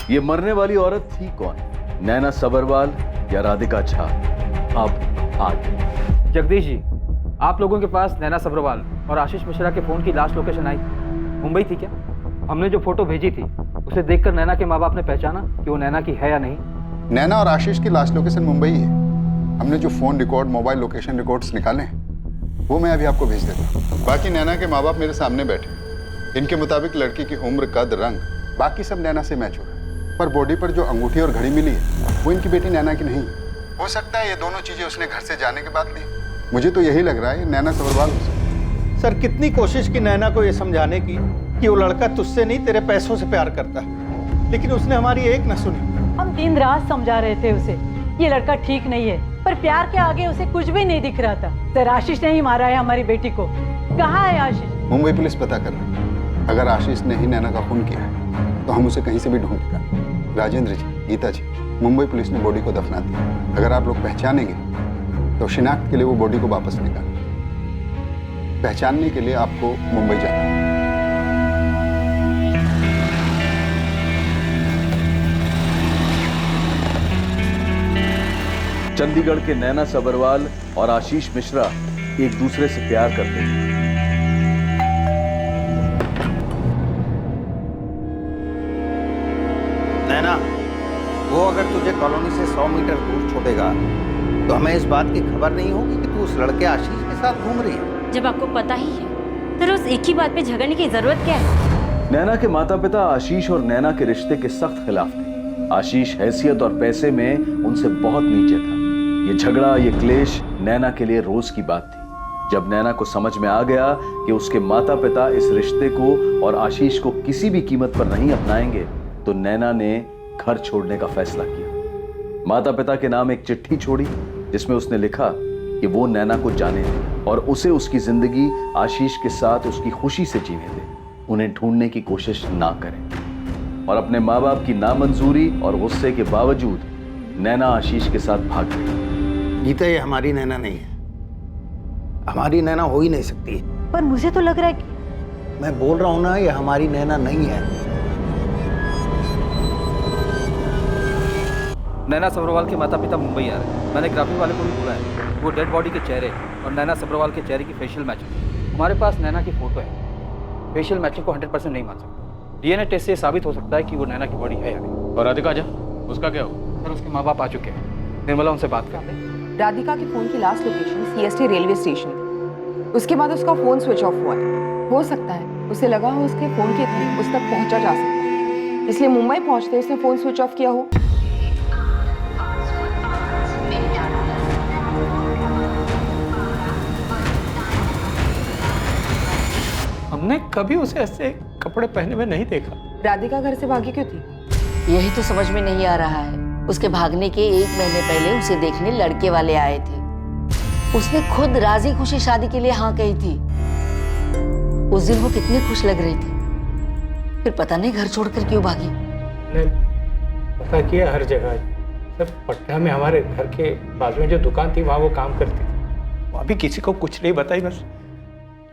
ये मरने वाली औरत थी कौन? नैना सबरवाल या राधिका झा? अब आगे। जगदीश जी, आप लोगों के पास नैना सबरवाल और आशीष मिश्रा के फोन की लास्ट लोकेशन आई, मुंबई थी क्या? हमने जो फोटो भेजी थी उसे देखकर नैना के माँ बाप ने पहचाना कि वो नैना की है या नहीं? नैना और आशीष की लास्ट लोकेशन मुंबई है। हमने जो phone record, mobile location records निकाले हैं वो मैं अभी आपको भेज देता हूँ। बाकी नैना के माँ बाप मेरे सामने बैठे। इनके मुताबिक लड़की की उम्र, कद, रंग बाकी सब नैना से मैच हो रहा है, पर बॉडी पर जो अंगूठी और घड़ी मिली है वो इनकी बेटी नैना की नहीं। हो सकता है ये दोनों चीजें उसने घर से जाने के बाद ली। मुझे तो यही लग रहा है नैना सबरवाल हो सकती। सर, कितनी कोशिश की नैना को ये समझाने की कि वो लड़का तुझसे नहीं तेरे पैसों से प्यार करता है, लेकिन उसने हमारी एक न सुनी। हम दिन रात समझा रहे थे उसे ये लड़का ठीक नहीं है, पर प्यार के आगे उसे कुछ भी नहीं दिख रहा था। सर, आशीष ने ही मारा है हमारी बेटी को। कहाँ है आशीष? मुंबई पुलिस पता कर रही है। अगर आशीष ने ही नैना का खून किया है तो हम उसे कहीं से भी ढूंढ निकालें। राजेंद्र जी, गीता जी, मुंबई पुलिस ने बॉडी को दफना दिया। अगर आप लोग पहचानेंगे तो शिनाख्त के लिए वो बॉडी को वापस निकालें। पहचानने के लिए आपको मुंबई जाना है। चंडीगढ़ के नैना सबरवाल और आशीष मिश्रा एक दूसरे से प्यार करते हैं। नैना, वो अगर तुझे कॉलोनी से 100 मीटर दूर छोड़ेगा तो हमें इस बात की खबर नहीं होगी कि तू उस लड़के आशीष के साथ घूम रही है। जब आपको पता ही है तो रोज एक ही बात पे झगड़ने की जरूरत क्या है? नैना के माता पिता आशीष और नैना के रिश्ते के सख्त खिलाफ थे। आशीष हैसियत और पैसे में उनसे बहुत नीचे था। ये झगड़ा, ये क्लेश नैना के लिए रोज की बात थी। जब नैना को समझ में आ गया कि उसके माता पिता इस रिश्ते को और आशीष को किसी भी कीमत पर नहीं अपनाएंगे तो नैना ने घर छोड़ने का फैसला किया। माता पिता के नाम एक चिट्ठी छोड़ी जिसमें उसने लिखा कि वो नैना को जाने दे और उसे उसकी जिंदगी आशीष के साथ उसकी खुशी से जीने दे, उन्हें ढूंढने की कोशिश ना करें। और अपने माँ बाप की नामंजूरी और गुस्से के बावजूद नैना आशीष के साथ भाग गई। गीता, ये हमारी नैना नहीं है। हमारी नैना हो ही नहीं सकती। पर मुझे तो लग रहा है कि मैं बोल रहा हूं ना, ये हमारी नैना नहीं है। नैना सबरवाल के माता पिता मुंबई आ रहे हैं। मैंने ग्राफिक वाले को भी बोला है, वो डेड बॉडी के चेहरे और नैना सबरवाल के चेहरे की फेशियल मैचिंग। हमारे पास नैना की फोटो है, फेशियल मैचिंग को 100% नहीं मान सकते। डीएनए टेस्ट से साबित हो सकता है कि वो नैना की बॉडी है या नहीं। और राधिका झा, उसका क्या हो? सर, उसके माँ बाप आ चुके हैं, निर्मला उनसे बात कर ले। राधिका के फोन की last location CST railway station थी। उसके बाद उसका फोन स्विच ऑफ हुआ है। हो सकता है उसे लगा हो उसके फोन के थ्रू उस तक पहुंचा जा सकता है, इसलिए मुंबई पहुंचते उसने फोन स्विच ऑफ किया हो। हमने कभी उसे ऐसे कपड़े पहने हुए नहीं देखा। राधिका घर से भागी क्यों थी? यही तो समझ में नहीं आ रहा है। उसके भागने के 1 महीने पहले उसे देखने लड़के वाले आए थे। उसने खुद राजी खुशी शादी के लिए हाँ कही थी। उस दिन वो कितनी खुश लग रही थी, फिर पता नहीं घर छोड़कर क्यों भागी। पता किया हर जगह। सब पटना में हमारे घर के बाजू में जो दुकान थी वहाँ वो काम करती थी। वो अभी किसी को कुछ नहीं बताई, बस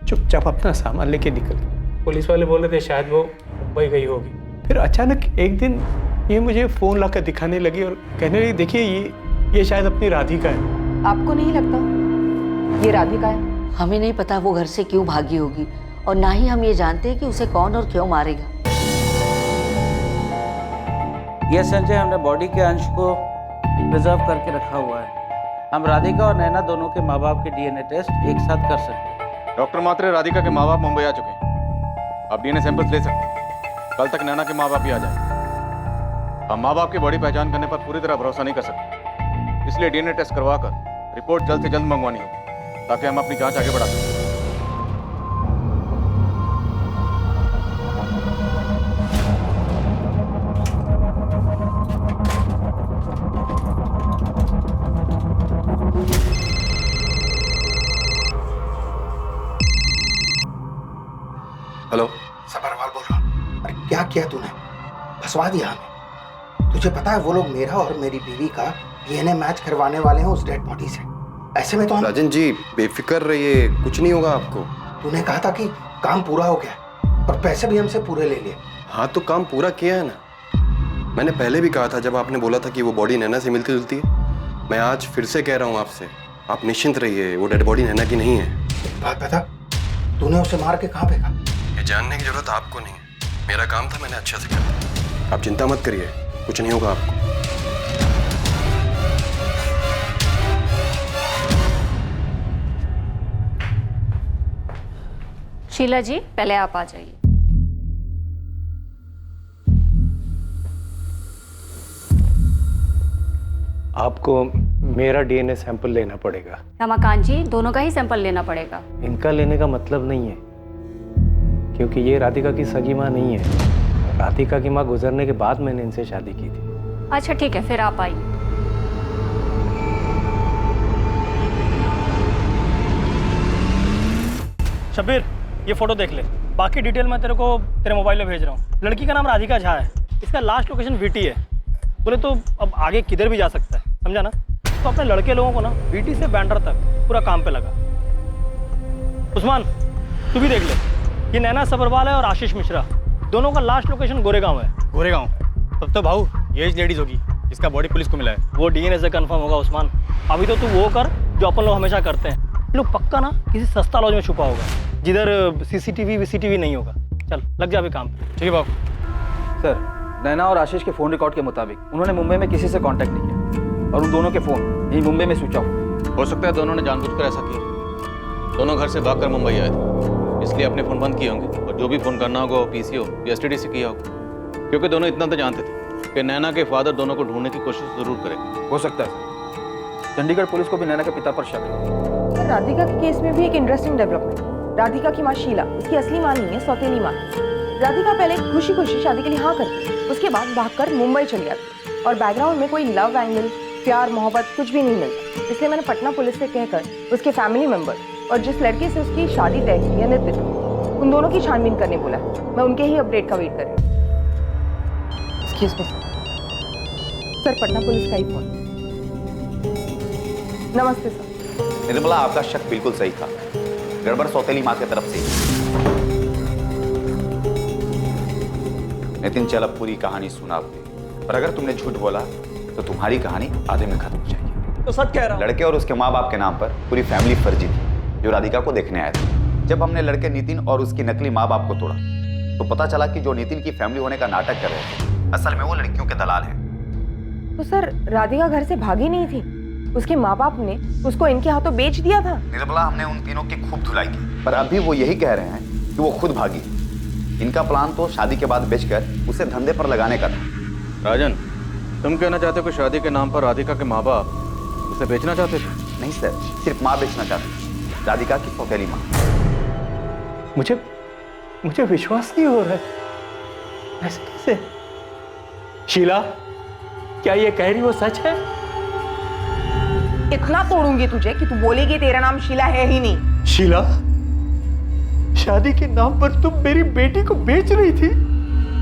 चुपचाप अपना सामान लेके निकल गई। पुलिस वाले बोल रहे थे शायद वो मुंबई गई होगी। फिर अचानक एक दिन ये मुझे फोन लाकर दिखाने लगी और कहने लगी, देखिए ये शायद अपनी राधिका है। आपको नहीं लगता ये राधिका है? हमें नहीं पता वो घर से क्यों भागी होगी और ना ही हम ये जानते हैं कि उसे कौन और क्यों मारेगा। ये संजय, हमने बॉडी के अंश को प्रिजर्व करके रखा हुआ है। हम राधिका और नैना दोनों के माँ बाप के डीएनए टेस्ट एक साथ कर सकते हैं। डॉक्टर मात्रे, राधिका के माँ बाप मुंबई आ चुके हैं। आप डीएनए सैंपल्स ले सकते हैं। कल तक नैना के माँ बाप भी आ जाएंगे। हम माँ बाप की बॉडी पहचान करने पर पूरी तरह भरोसा नहीं कर सकते, इसलिए डीएनए टेस्ट करवाकर रिपोर्ट जल्द से जल्द मंगवानी होगी ताकि हम अपनी जांच आगे बढ़ा सकें। हेलो, सबरवाल बोल रहा हूँ। अरे क्या किया तूने? फंसवा दिया हमें। तुझे पता है वो लोग मेरा और मेरी बीवी का डीएनए मैच करवाने वाले हैं उस डेड बॉडी से। ऐसे में तो हम... राजन जी, बेफिक्र रहिए, कुछ नहीं होगा आपको। तूने कहा था कि काम पूरा हो गया और पैसे भी हमसे पूरे ले लिए। हाँ तो काम पूरा किया है ना। मैंने पहले भी कहा था जब आपने बोला था कि वो बॉडी नैना से मिलती जुलती है। मैं आज फिर से कह रहा हूँ आपसे, आप निश्चिंत रहिए, वो डेड बॉडी नैना की नहीं है। बात बता, तूने उसे मार के कहाँ फेंका? ये जानने की जरूरत आपको नहीं है, मेरा काम था, मैंने अच्छे से किया। आप चिंता मत करिए, कुछ नहीं होगा आपको। शीला जी, पहले आप आ जाइए। आपको मेरा डीएनए सैंपल लेना पड़ेगा। रमाकांत जी, दोनों का ही सैंपल लेना पड़ेगा। इनका लेने का मतलब नहीं है, क्योंकि ये राधिका की सगी माँ नहीं है। राधिका की माँ गुजरने के बाद मैंने इनसे शादी की थी। अच्छा ठीक है, फिर आप आइए। शब्बीर, ये फोटो देख ले, बाकी डिटेल मैं तेरे को तेरे मोबाइल में भेज रहा हूँ। लड़की का नाम राधिका झा है, इसका लास्ट लोकेशन वीटी है। बोले तो अब आगे किधर भी जा सकता है, समझा ना? तो अपने लड़के लोगों को ना वीटी से बैंड्रा तक पूरा काम पे लगा। उस्मान, तू भी देख ले, ये नैना सब्रवाल है और आशीष मिश्रा, दोनों का लास्ट लोकेशन गोरेगांव है। गोरेगांव? तब तो भाऊ ये लेडीज होगी जिसका बॉडी पुलिस को मिला है। वो डीएनए से कंफर्म होगा उस्मान। अभी तो तू वो कर जो अपन लोग हमेशा करते हैं। लोग पक्का ना किसी सस्ता लॉज में छुपा होगा जिधर सीसीटीवी वीसीटीवी नहीं होगा। चल लग जा अभी काम पे। ठीक है बाबू। सर, नैना और आशीष के फ़ोन रिकॉर्ड के मुताबिक उन्होंने मुंबई में किसी से कांटेक्ट नहीं किया और उन दोनों के फ़ोन यही मुंबई में स्विच ऑफ हो सकता है दोनों ने जानबूझकर ऐसा किया। दोनों घर से भागकर मुंबई आए थे, इसलिए अपने फ़ोन बंद किए होंगे और जो भी फ़ोन करना होगा वो पीसी हो या एसटीडी से किया होगा, क्योंकि दोनों इतना तो जानते थे कि नैना के फादर दोनों को ढूंढने की कोशिश ज़रूर करेंगे। हो सकता है चंडीगढ़ पुलिस को भी नैना के पिता पर शक है। सर, राधिका के केस में भी एक इंटरेस्टिंग डेवलपमेंट। राधिका की माँ शीला उसकी असली माँ नहीं है, सौतेली माँ। राधिका पहले खुशी खुशी शादी के लिए हाँ करती, उसके बाद भागकर मुंबई चली जाती और बैकग्राउंड में कोई लव एंगल, प्यार मोहब्बत कुछ भी नहीं मिलता। इसलिए मैंने पटना पुलिस से कहकर उसके फैमिली मेंबर और जिस लड़के से उसकी शादी तय की है नितिन, उन दोनों की छानबीन करने बोला है। मैं उनके ही अपडेट का वेट कर रही हूँ। Excuse me sir, Patna police का ही फोन। नमस्ते सर। निर्मला, आपका शक बिल्कुल सही था, गड़बड़ सौतेली माँ की तरफ से ही। नितिन, चल अब पूरी कहानी सुना आपने, पर अगर तुमने झूठ बोला तो तुम्हारी कहानी आधे में खत्म हो जाएगी। तो सच कह रहा हूं। लड़के और उसके माँ बाप के नाम पर पूरी फैमिली फर्जी थी जो राधिका को देखने आए थे। जब हमने लड़के नितिन और उसकी नकली माँ बाप को तोड़ा तो पता चला कि जो नितिन की फैमिली होने का नाटक कर रहे थे असल में वो लड़कियों के दलाल हैं। तो सर, राधिका घर से भागी नहीं थी, उसके माँ बाप ने उसको इनके हाथों बेच दिया था। निर्मला, हमने उन तीनों की खूब धुलाई की, पर अभी वो यही कह रहे हैं कि वो खुद भागी। इनका प्लान तो शादी के बाद बेचकर उसे धंधे पर लगाने का था। राजन, तुम कहना चाहते हो कि शादी के नाम पर राधिका के माँ बाप उसे बेचना चाहते थे? नहीं सर, सिर्फ माँ बेचना चाहती, राधिका की सौतेली माँ। मुझे विश्वास नहीं हो रहा है, ऐसे कैसे? शीला, क्या ये कह रही वो सच है? इतना तोड़ूंगी तुझे कि तू बोलेगी तेरा नाम शीला है ही नहीं। शीला, शादी के नाम पर तुम मेरी बेटी को बेच रही थी?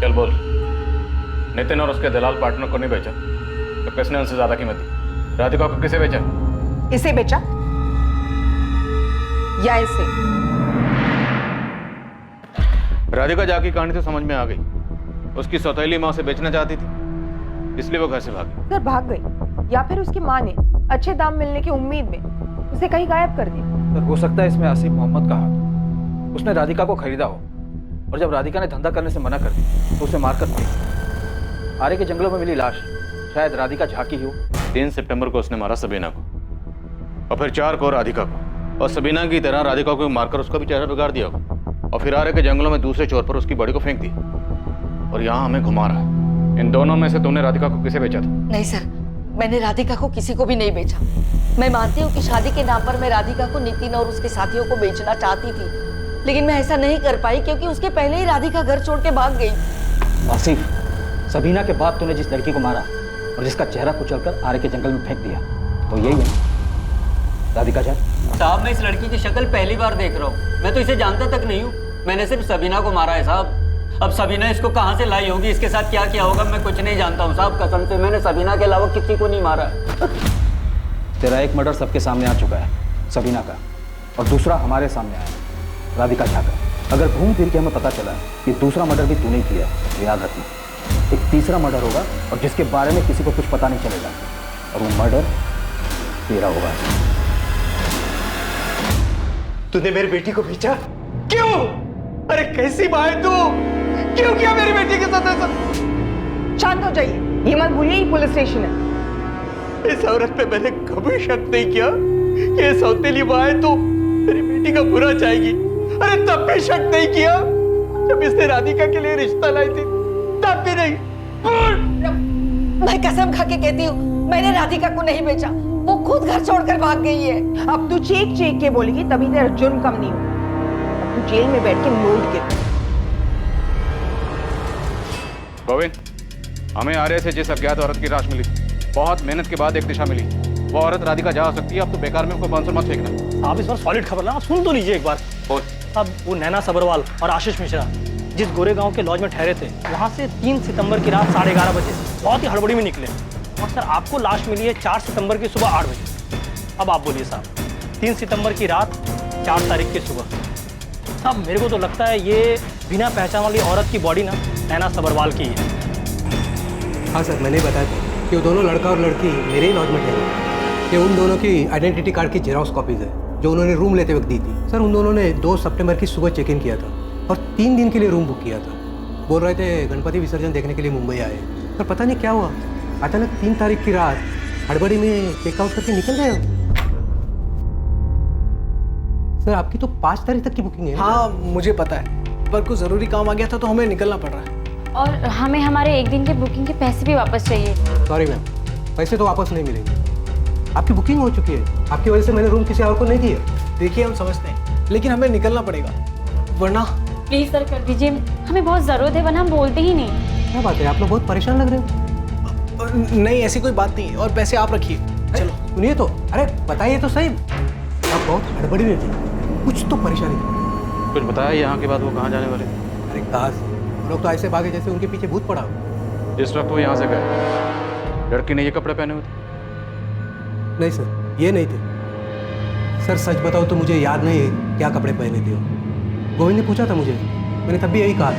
चल बोल, नितिन और उसके दलाल पार्टनर को नहीं बेचा तो किसने उनसे ज्यादा कीमत दी? राधिका को किसे बेचा? इसे बेचा या इसे? राधिका झा की कहानी तो समझ में आ गई। उसकी सौतेली माँ उसे बेचना चाहती थी, इसलिए वो घर से भागी। सर, भाग गई या फिर उसकी माँ ने अच्छे दाम मिलने की उम्मीद में उसे कहीं गायब कर दिया। सर, हो सकता है इसमें आसिफ मोहम्मद का हाथ। उसने राधिका को खरीदा हो और जब राधिका ने धंधा करने से मना कर दी तो उसे मारकर फेंक। आरे के जंगलों में मिली लाश शायद राधिका झा की हो। 3 सितंबर को उसने मारा सबीना को और फिर 4 को राधिका को, और सबीना की तरह राधिका को मारकर उसका भी चेहरा बिगाड़ दिया और फिर आरे के जंगलों में दूसरे चोर पर उसकी बॉडी को फेंक दी और यहाँ हमें घुमा रहा है। इन दोनों में से तुमने राधिका को किसे बेचा था? नहीं सर, मैंने राधिका को किसी को भी नहीं बेचा। मैं मानती हूँ कि शादी के नाम पर मैं राधिका को नितिन और उसके साथियों को बेचना चाहती थी, लेकिन मैं ऐसा नहीं कर पाई क्योंकि उसके पहले ही राधिका घर छोड़ के भाग गई। आसिफ, सबीना के बाद तूने जिस लड़की को मारा और जिसका चेहरा कुचलकर आरे के जंगल में फेंक दिया वो यही है राधिका झा? साहब, मैं इस लड़की की शक्ल पहली बार देख रहा हूँ। मैं तो इसे जानता तक नहीं हूँ। मैंने सिर्फ सबीना को मारा है साहब। अब सबीना इसको कहाँ से लाई होगी, इसके साथ क्या किया होगा, मैं कुछ नहीं जानता हूँ साहब। कसम से मैंने सबीना के अलावा किसी को नहीं मारा। तेरा एक मर्डर सबके सामने आ चुका है, सबीना का, और दूसरा हमारे सामने आया, राधिका झा का। अगर घूम फिर के हमें पता चला कि दूसरा मर्डर भी तूने किया तो याद रखना एक तीसरा मर्डर होगा और जिसके बारे में किसी को कुछ पता नहीं चलेगा, और वो मर्डर तेरा होगा। तूने मेरी बेटी को बेचा क्यों? अरे कैसी माँ है तू? क्यों किया मेरी बेटी के साथ ऐसा? शांत हो जाइए, ये मत भूलिए ये पुलिस स्टेशन है। इस औरत पे मैंने कभी शक नहीं किया कि ये सौतेली माँ है तो मेरी बेटी का बुरा चाहेगी। अरे तब भी शक नहीं किया जब इसने राधिका के लिए रिश्ता लाई थी, तब भी नहीं। मैं कसम खा के कहती हूँ, मैंने राधिका को नहीं बेचा, वो खुद घर छोड़कर भाग गई है। अब तू चीख चीख के बोलेगी तभी तेरा जुर्म कम नहीं होगा। अब तू जेल में बैठ के नोट गिर। गोविंद, हमें आर्य से जिस अज्ञात औरत की लाश मिली, बहुत मेहनत के बाद एक दिशा मिली। वो औरत राधिका जा सकती है। अब तो बेकार में उसको बांसुर मत फेंकना। आप इस बार सॉलिड खबर ना, आप सुन तो लीजिए एक बार। अब वो नैना सबरवाल और आशीष मिश्रा जिस गोरे गांव के लॉज में ठहरे थे, वहां से 3 सितंबर की रात 11:30 बजे बहुत ही हड़बड़ी में निकले और सर आपको लाश मिली है 4 सितंबर की सुबह 8 बजे। अब आप बोलिए साहब, 3 सितंबर की रात 4 तारीख की सुबह। साहब मेरे को तो लगता है ये बिना पहचान वाली औरत की बॉडी ना नैना सबरवाल की है। हाँ सर, मैंने बताया था कि वो दोनों लड़का और लड़की मेरे ही लॉज में ठहरे। ये उन दोनों की आइडेंटिटी कार्ड की जेरॉक्स कॉपीज है जो उन्होंने रूम लेते वक्त दी थी। सर उन दोनों ने 2 सितंबर की सुबह चेक इन किया था और 3 दिन के लिए रूम बुक किया था। बोल रहे थे गणपति विसर्जन देखने के लिए मुंबई आए, पर पता नहीं क्या हुआ, अचानक 3 तारीख की रात हड़बड़ी में चेकआउट करके निकल गए। सर आपकी तो 5 तारीख तक की बुकिंग है। हाँ मुझे पता है, पर कुछ ज़रूरी काम आ गया था तो हमें निकलना पड़ रहा है। और हमें हमारे एक दिन के बुकिंग के पैसे भी वापस चाहिए। सॉरी मैम, पैसे तो वापस नहीं मिलेंगे। आपकी बुकिंग हो चुकी है, आपकी वजह से मैंने रूम किसी और को नहीं दिया। देखिए हम समझते हैं, लेकिन हमें निकलना पड़ेगा वरना। प्लीज सर कर दीजिए, हमें बहुत जरूरत है, वरना हम बोलते ही नहीं। क्या बात है, आप लोग बहुत परेशान लग रहे हो। नहीं ऐसी कोई बात नहीं है, और पैसे आप रखिए। चलो सुनिए तो, अरे बताइए तो सही, आप बहुत हड़बड़ी में थे, कुछ तो परेशानी थी। कुछ बताया यहाँ के बाद वो कहाँ जाने वाले? अरे कहाँ से, लोग तो ऐसे भागे जैसे उनके पीछे भूत पड़ा हो। जिस वक्त वो यहाँ से गए, लड़की ने ये कपड़े पहने हुए थे? नहीं सर, ये नहीं थे। सर सच बताओ तो मुझे याद नहीं है क्या कपड़े पहने थे। गोविंद ने पूछा था मुझे, मैंने तब भी यही कहा था।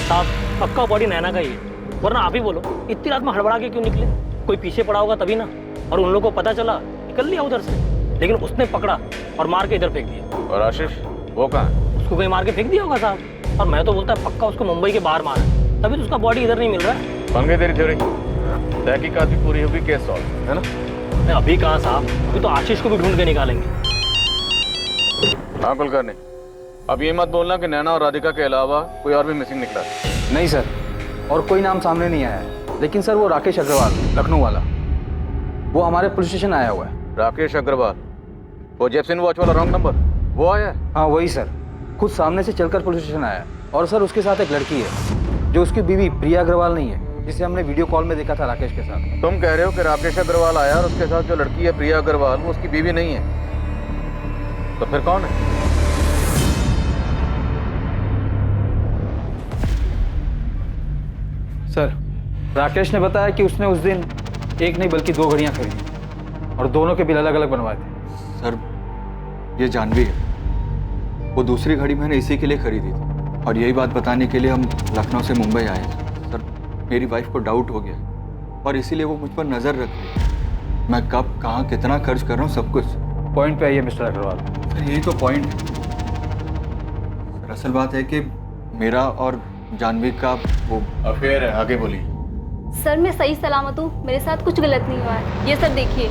साहब पक्का बॉडी नैना का ही है, वरना आप ही बोलो इतनी रात में हड़बड़ा के क्यों निकले? कोई पीछे पड़ा होगा तभी ना, और उन लोगों को पता चला निकल लिया उधर से, लेकिन उसने पकड़ा और मार के इधर फेंक दिया। और आशीष वो कहाँ? उसको कोई मार के फेंक दिया होगा साहब, और मैं तो बोलता है पक्का उसको मुंबई के बाहर मारा, तभी तो उसका बॉडी इधर नहीं मिल रहा है। बन गई तेरी थ्योरी, तहकीकात भी पूरी होगी, केस सॉल्व है ना? मैं अभी कहाँ साहब, अभी तो आशीष को भी ढूंढ के निकालेंगे। हाँ कुलकर्णी, अब ये मत बोलना कि नैना और राधिका के अलावा कोई और भी मिसिंग निकला। नहीं सर, और कोई नाम सामने नहीं आया है, लेकिन सर वो राकेश अग्रवाल लखनऊ वाला, वो हमारे पुलिस स्टेशन आया हुआ है। राकेश अग्रवाल, वो जेपसिन वॉच वाला रॉन्ग नंबर, वो आया है? हाँ वही सर, खुद सामने से चलकर पुलिस स्टेशन आया। और सर उसके साथ एक लड़की है जो उसकी बीवी प्रिया अग्रवाल नहीं है, जिसे हमने वीडियो कॉल में देखा था राकेश के साथ। तुम कह रहे हो कि राकेश अग्रवाल आया और उसके साथ जो लड़की है प्रिया अग्रवाल, वो उसकी बीवी नहीं है, तो फिर कौन है? सर राकेश ने बताया कि उसने उस दिन एक नहीं बल्कि 2 घड़ियां खरीदी और दोनों के बिल अलग अलग बनवाए थे। सर ये जानवी है, वो दूसरी घड़ी मैंने इसी के लिए खरीदी थी, और यही बात बताने के लिए हम लखनऊ से मुंबई आए। सर मेरी वाइफ को डाउट हो गया और इसीलिए वो मुझ पर नज़र रख रही। मैं कब कहाँ कितना खर्च कर रहा हूँ सब कुछ पॉइंट पे आइए मिस्टर अग्रवाल। सर यही तो पॉइंट है। सर असल बात है कि मेरा और जानवी का वो अफेयर है। आगे बोलिए। सर मैं सही सलामत हूँ, मेरे साथ कुछ गलत नहीं हुआ है। ये सब देखिए,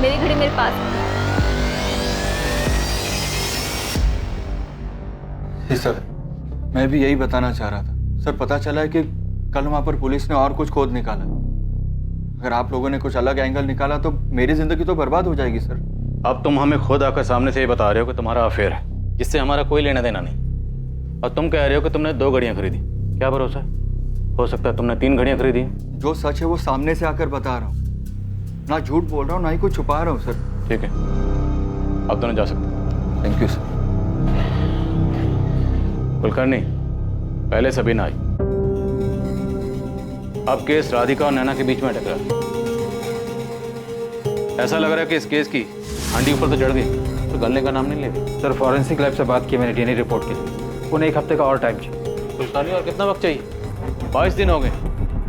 मेरी घड़ी मेरे पास है। जी सर, मैं भी यही बताना चाह रहा था। सर पता चला है कि कल वहाँ पर पुलिस ने और कुछ खोद निकाला। अगर आप लोगों ने कुछ अलग एंगल निकाला तो मेरी जिंदगी तो बर्बाद हो जाएगी सर। अब तुम हमें खुद आकर सामने से ये बता रहे हो कि तुम्हारा अफेयर है, जिससे हमारा कोई लेना देना नहीं, और तुम कह रहे हो कि तुमने 2 घड़ियां खरीदी। क्या भरोसा है, हो सकता है तुमने 3 घड़ियां खरीदी। जो सच है वो सामने से आकर बता रहा हूँ, ना झूठ बोल रहा हूँ ना ही कुछ छुपा रहा हूँ सर। ठीक है, अब दोनों जा सकते। Thank you sir. कुलकर्णी, पहले सबीना आई, अब केस राधिका और नैना के बीच में अटक रहा है। ऐसा लग रहा है कि इस केस की हांडी ऊपर तो चढ़ गई, तो गलने का नाम नहीं ले रही। सर फॉरेंसिक लैब से बात की मैंने डीएनए रिपोर्ट के लिए, उन्हें 1 हफ्ते का और टाइम चाहिए। कुलकर्णी और कितना वक्त चाहिए? 22 दिन हो गए,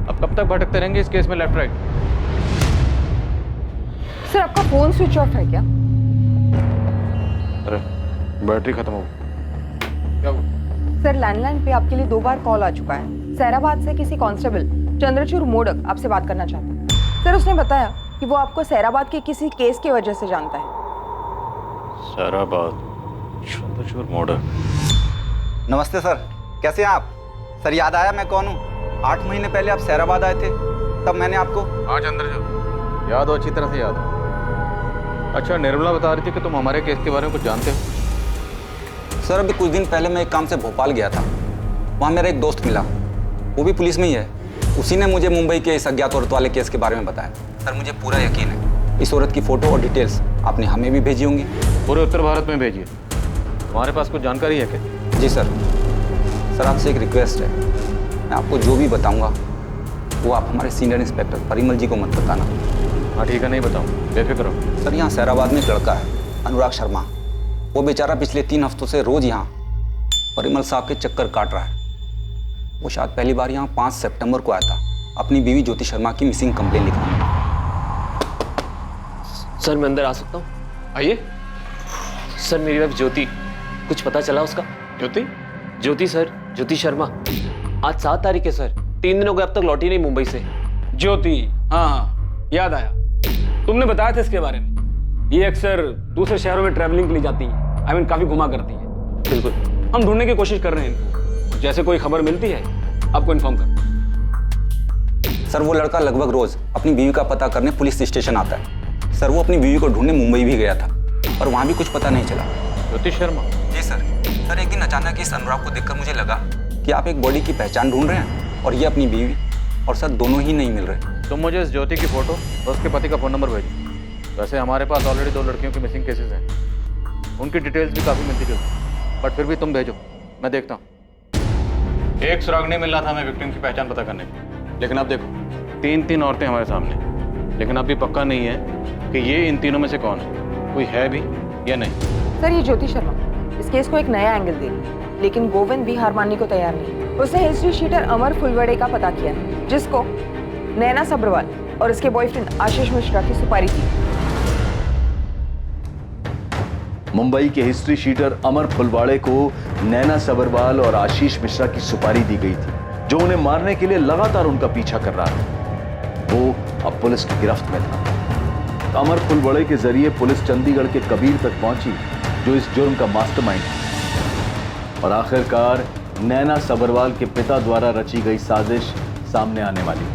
अब कब तक भटकते रहेंगे इस केस में लेफ्ट राइट? सर आपका फोन स्विच ऑफ है क्या? अरे बैटरी खत्म हो गई। क्या हुआ? सर लैंडलाइन पे आपके लिए 2 बार कॉल आ चुका है। सैराबाद से किसी कांस्टेबल चंद्रचूड़ मोडक आपसे बात करना चाहता है। सर उसने बताया कि वो आपको सैराबाद के किसी केस की वजह से जानता है। सैराबाद, चंद्रचूड़ मोडक। नमस्ते सर, कैसे हैं आप? सर याद आया मैं कौन हूँ? 8 महीने पहले आप सैराबाद आए थे, तब मैंने आपको। हाँ चंद्रचूड़, याद हो, अच्छी तरह से याद हो। अच्छा, निर्मला बता रही थी कि तुम हमारे केस के बारे में कुछ जानते हो। सर अभी कुछ दिन पहले मैं एक काम से भोपाल गया था। वहाँ मेरा एक दोस्त मिला, वो भी पुलिस में ही है। उसी ने मुझे मुंबई के इस अज्ञात औरत वाले केस के बारे में बताया। सर मुझे पूरा यकीन है इस औरत की फोटो और डिटेल्स आपने हमें भी भेजी होंगी। पूरे उत्तर भारत में भेजिए। तुम्हारे पास कुछ जानकारी है क्या? जी सर। सर आपसे एक रिक्वेस्ट है, मैं आपको जो भी बताऊंगा वो आप हमारे सीनियर इंस्पेक्टर परिमल जी को मत बताना। हाँ ठीक है, नहीं बताऊँ, बेफिक्र हो। सर यहाँ सैराबाद में एक लड़का है अनुराग शर्मा, वो बेचारा पिछले 3 हफ्तों से रोज यहाँ परिमल साहब के चक्कर काट रहा है। वो शायद पहली बार यहाँ 5 सितंबर को आया था अपनी बीवी ज्योति शर्मा की मिसिंग कंप्लेन लिखवाने। सर मैं अंदर आ सकता हूँ? आइए। सर मेरी वाइफ ज्योति, कुछ पता चला उसका? ज्योति सर, ज्योति शर्मा। आज 7 तारीख है सर, 3 दिन हो गए, अब तक लौटी नहीं मुंबई से। ज्योति, हाँ याद आया, तुमने बताया था इसके बारे में। ये अक्सर दूसरे शहरों में ट्रैवलिंग के लिए जाती है, आई मीन काफी घुमा करती है। बिल्कुल, हम ढूंढने की कोशिश कर रहे हैं इनको। जैसे कोई खबर मिलती है आपको इन्फॉर्म कर। सर वो लड़का लगभग रोज अपनी बीवी का पता करने पुलिस स्टेशन आता है। सर वो अपनी बीवी को ढूंढने मुंबई भी गया था और वहाँ भी कुछ पता नहीं चला। ज्योति शर्मा? जी सर। सर एक दिन अचानक इस अनुराग को देखकर मुझे लगा कि आप एक बॉडी की पहचान ढूंढ रहे हैं और ये अपनी बीवी, और सर दोनों ही नहीं मिल रहे। तुम मुझे इस ज्योति की फोटो और उसके पति का फ़ोन नंबर भेजो। वैसे हमारे पास ऑलरेडी 2 लड़कियों की मिसिंग केसेस हैं, उनकी डिटेल्स भी काफ़ी मिलती जुलती, बट फिर भी तुम भेजो, मैं देखता हूँ। एक सुराग नहीं मिल रहा था हमें विक्टिम की पहचान पता करने की, लेकिन अब देखो 3 औरतें हमारे सामने, लेकिन अब भी पक्का नहीं है कि ये इन तीनों में से कौन है, कोई है भी या नहीं। सर ये ज्योति शर्मा इस केस को एक नया एंगल दे रही है, लेकिन गोविंद भी हार मानने को तैयार नहीं। उसने हिस्ट्री शीटर अमर फुलवड़े का पता किया, जिसको नैना सब्रवाल और उसके बॉयफ्रेंड आशीष मिश्रा की सुपारी थी। मुंबई के हिस्ट्री शीटर अमर फुलवाड़े को नैना सब्रवाल और आशीष मिश्रा की सुपारी दी गई थी, जो उन्हें मारने के लिए लगातार उनका पीछा कर रहा था। वो अब पुलिस की गिरफ्त में था। अमर फुलवड़े के जरिए पुलिस चंडीगढ़ के कबीर तक पहुंची, जो इस जुर्म का मास्टरमाइंड था, और आखिरकार नैना सब्रवाल के पिता द्वारा रची गई साजिश सामने आने वाली।